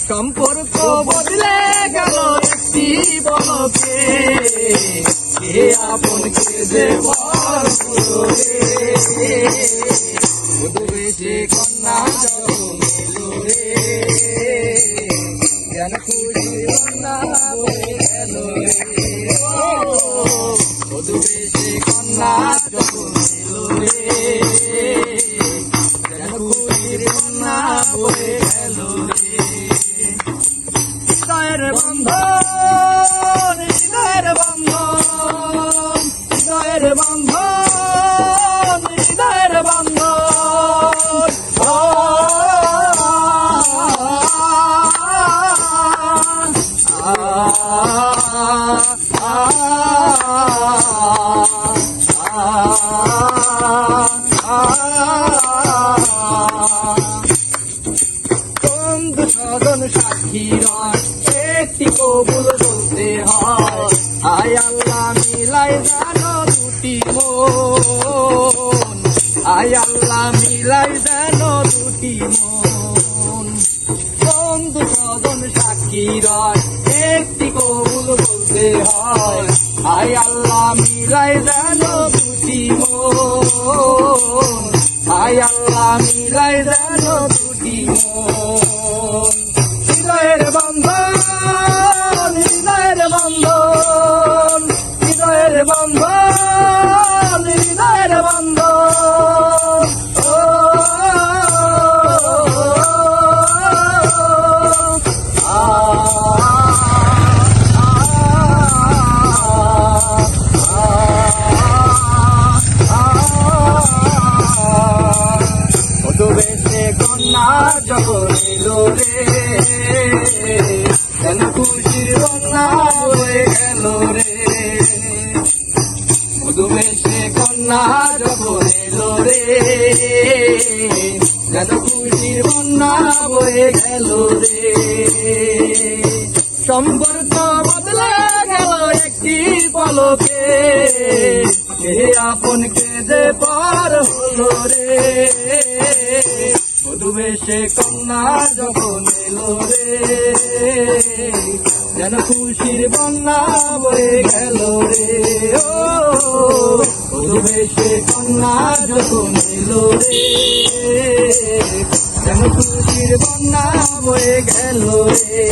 সম্পর্ক বদলে গেল একটি পলকে, কে আপন কে যে পর হলো রে। বধূবেশে কন্যা যখন এলো রে, যেন খুশির বন্যা বয়ে গেল রে। বধূবেশে কন্যা যখন এলো রে, যেন খুশির বন্যা বয়ে গেল রে। হৃদয়ের বন্ধন, হৃদয়ের বন্ধন, হৃদয়ের বন্ধন, হৃদয়ের বন্ধন। বন্ধু স্বজন সাক্ষীরা একটি কবুল বলতে হয়, আয় আল্লাহ মিলাই জানো দুটি মন, আয় আল্লাহ মিলাই জানো দুটি মন। বন্ধু স্বজন সাক্ষীরা একটি কবুল বলতে হয়, আয় আল্লাহ মিলাই জানো দুটি মন, আয় আল্লাহ মিলাই জানো দুটি মন। হৃদয়ের বন্ধন, হৃদয়ের বন্ধন, হৃদয়ের বন্ধন, হৃদয়ের বন্ধন। বধূবেশে কন্যা যখন এলো রে, যেন খুশির বন্যা বয়ে গেল রে। বধূবেশে কন্যা যখন এলো রে, যেন খুশির বন্যা বয়ে গেল রে। সম্পর্ক বদলে গেল একটি পলকে, কে আপন কে যে পর হলো রে। বধূবেশে কন্যা যখন এলো রে, যেন খুশির বন্যা বয়ে গেল রে। ও বধূবেশে কন্যা যখন এলো রে, যেন খুশির বন্যা বয়ে গেল রে।